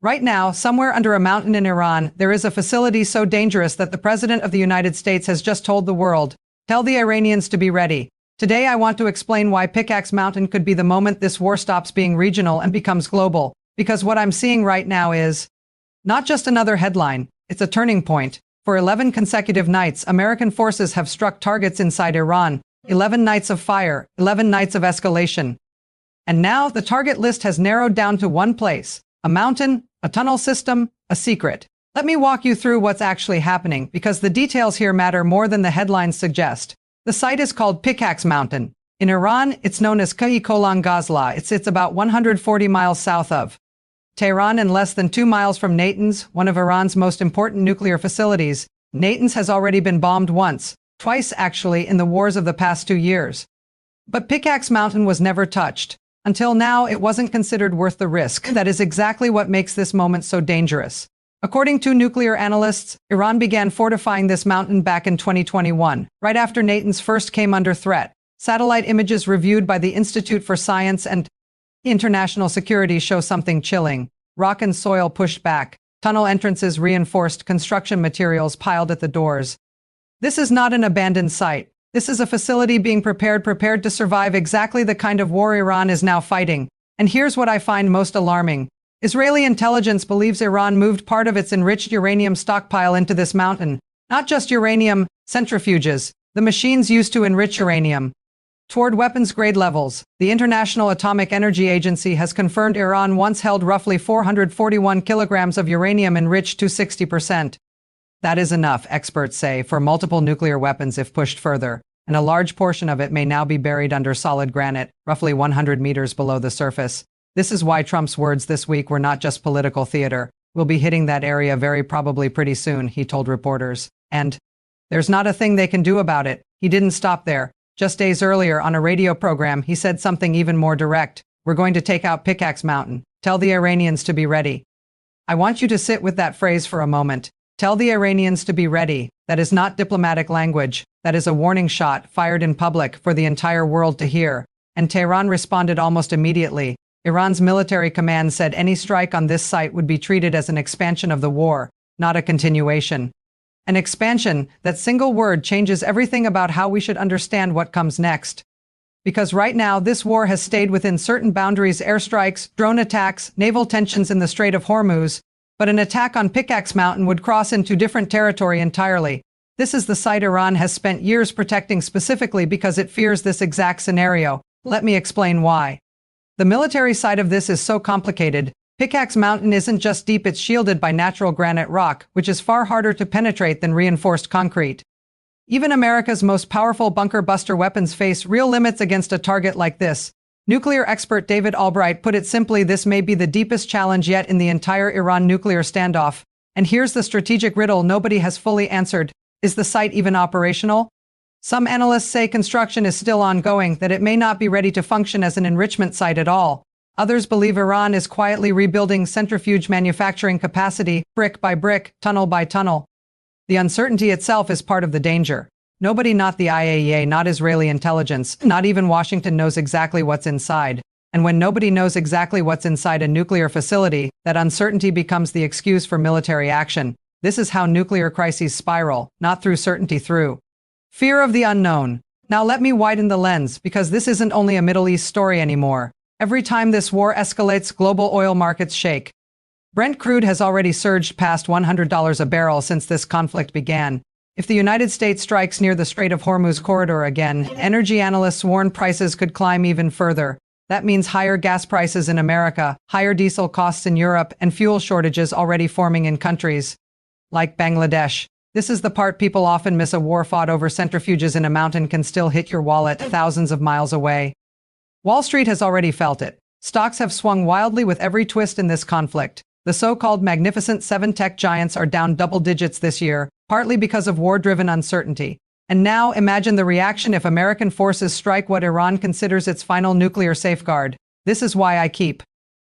Right now, somewhere under a mountain in Iran, there is a facility so dangerous that the President of the United States has just told the world, "Tell the Iranians to be ready." Today I want to explain why Pickaxe Mountain could be the moment this war stops being regional and becomes global, because what I'm seeing right now is not just another headline, it's a turning point. For 11 consecutive nights, American forces have struck targets inside Iran, 11 nights of fire, 11 nights of escalation. And now the target list has narrowed down to one place, a mountain, a tunnel system, a secret. Let me walk you through what's actually happening, because the details here matter more than the headlines suggest. The site is called Pickaxe Mountain. In Iran, it's known as Kolan Gazla. It sits about 140 miles south of Tehran and less than 2 miles from Natanz, one of Iran's most important nuclear facilities. Natanz has already been bombed once, twice actually, in the wars of the past 2 years. But Pickaxe Mountain was never touched. Until now, it wasn't considered worth the risk. That is exactly what makes this moment so dangerous. According to nuclear analysts, Iran began fortifying this mountain back in 2021, right after Natanz first came under threat. Satellite images reviewed by the Institute for Science and International Security show something chilling. Rock and soil pushed back, tunnel entrances reinforced, construction materials piled at the doors. This is not an abandoned site. This is a facility being prepared to survive exactly the kind of war Iran is now fighting. And here's what I find most alarming. Israeli intelligence believes Iran moved part of its enriched uranium stockpile into this mountain. Not just uranium, centrifuges, the machines used to enrich uranium, toward weapons-grade levels. The International Atomic Energy Agency has confirmed Iran once held roughly 441 kilograms of uranium enriched to 60%. That is enough, experts say, for multiple nuclear weapons if pushed further, and a large portion of it may now be buried under solid granite, roughly 100 meters below the surface. This is why Trump's words this week were not just political theater. "We'll be hitting that area very probably pretty soon," he told reporters. And there's not a thing they can do about it. He didn't stop there. Just days earlier on a radio program, he said something even more direct. "We're going to take out Pickaxe Mountain. Tell the Iranians to be ready." I want you to sit with that phrase for a moment. Tell the Iranians to be ready. That is not diplomatic language. That is a warning shot fired in public for the entire world to hear. And Tehran responded almost immediately. Iran's military command said any strike on this site would be treated as an expansion of the war, not a continuation. An expansion, that single word changes everything about how we should understand what comes next. Because right now, this war has stayed within certain boundaries: airstrikes, drone attacks, naval tensions in the Strait of Hormuz. But an attack on Pickaxe Mountain would cross into different territory entirely. This is the site Iran has spent years protecting specifically because it fears this exact scenario. Let me explain why. The military side of this is so complicated. Pickaxe Mountain isn't just deep, it's shielded by natural granite rock, which is far harder to penetrate than reinforced concrete. Even America's most powerful bunker-buster weapons face real limits against a target like this. Nuclear expert David Albright put it simply: this may be the deepest challenge yet in the entire Iran nuclear standoff. And here's the strategic riddle nobody has fully answered. Is the site even operational? Some analysts say construction is still ongoing, that it may not be ready to function as an enrichment site at all. Others believe Iran is quietly rebuilding centrifuge manufacturing capacity, brick by brick, tunnel by tunnel. The uncertainty itself is part of the danger. Nobody, not the IAEA, not Israeli intelligence, not even Washington, knows exactly what's inside. And when nobody knows exactly what's inside a nuclear facility, that uncertainty becomes the excuse for military action. This is how nuclear crises spiral, not through certainty, through fear of the unknown. Now let me widen the lens, because this isn't only a Middle East story anymore. Every time this war escalates, global oil markets shake. Brent crude has already surged past $100 a barrel since this conflict began. If the United States strikes near the Strait of Hormuz corridor again, energy analysts warn prices could climb even further. That means higher gas prices in America, higher diesel costs in Europe, and fuel shortages already forming in countries like Bangladesh. This is the part people often miss: a war fought over centrifuges in a mountain can still hit your wallet thousands of miles away. Wall Street has already felt it. Stocks have swung wildly with every twist in this conflict. The so-called Magnificent Seven tech giants are down double digits this year, partly because of war-driven uncertainty. And now imagine the reaction if American forces strike what Iran considers its final nuclear safeguard. This is why I keep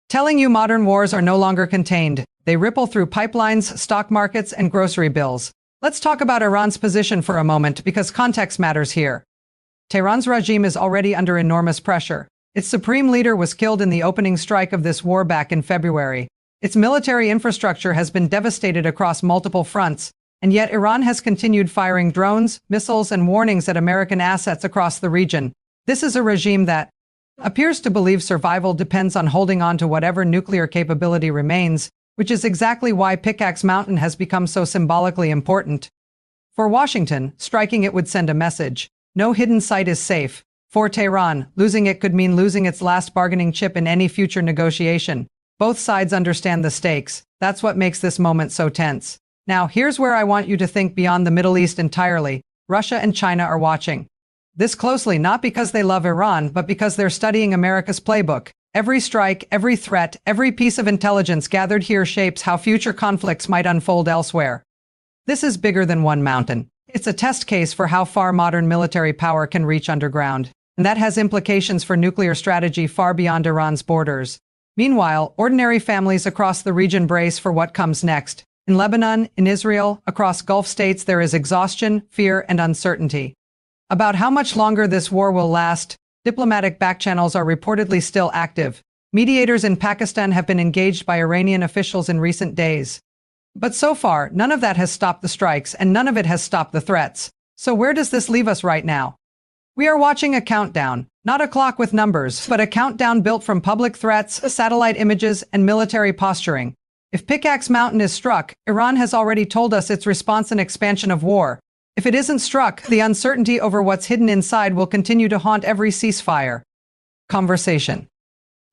telling you modern wars are no longer contained. They ripple through pipelines, stock markets, and grocery bills. Let's talk about Iran's position for a moment, because context matters here. Tehran's regime is already under enormous pressure. Its supreme leader was killed in the opening strike of this war back in February. Its military infrastructure has been devastated across multiple fronts, and yet Iran has continued firing drones, missiles, and warnings at American assets across the region. This is a regime that appears to believe survival depends on holding on to whatever nuclear capability remains, which is exactly why Pickaxe Mountain has become so symbolically important. For Washington, striking it would send a message. No hidden site is safe. For Tehran, losing it could mean losing its last bargaining chip in any future negotiation. Both sides understand the stakes. That's what makes this moment so tense. Now, here's where I want you to think beyond the Middle East entirely. Russia and China are watching this closely, not because they love Iran, but because they're studying America's playbook. Every strike, every threat, every piece of intelligence gathered here shapes how future conflicts might unfold elsewhere. This is bigger than one mountain. It's a test case for how far modern military power can reach underground, and that has implications for nuclear strategy far beyond Iran's borders. Meanwhile, ordinary families across the region brace for what comes next. In Lebanon, in Israel, across Gulf states, there is exhaustion, fear, and uncertainty. About how much longer this war will last, diplomatic backchannels are reportedly still active. Mediators in Pakistan have been engaged by Iranian officials in recent days. But so far, none of that has stopped the strikes, and none of it has stopped the threats. So where does this leave us right now? We are watching a countdown, not a clock with numbers, but a countdown built from public threats, satellite images, and military posturing. If Pickaxe Mountain is struck, Iran has already told us its response and expansion of war. If it isn't struck, the uncertainty over what's hidden inside will continue to haunt every ceasefire conversation.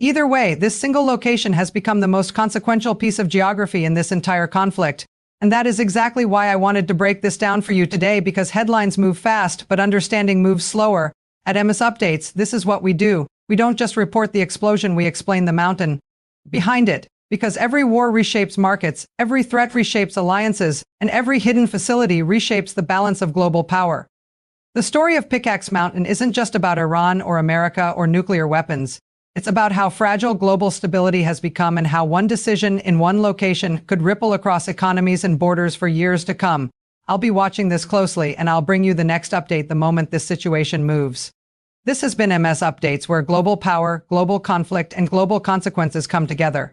Either way, this single location has become the most consequential piece of geography in this entire conflict. And that is exactly why I wanted to break this down for you today, because headlines move fast, but understanding moves slower. At MS Updates, this is what we do. We don't just report the explosion, we explain the mountain behind it. Because every war reshapes markets, every threat reshapes alliances, and every hidden facility reshapes the balance of global power. The story of Pickaxe Mountain isn't just about Iran or America or nuclear weapons. It's about how fragile global stability has become and how one decision in one location could ripple across economies and borders for years to come. I'll be watching this closely, and I'll bring you the next update the moment this situation moves. This has been MS Updates, where global power, global conflict, and global consequences come together.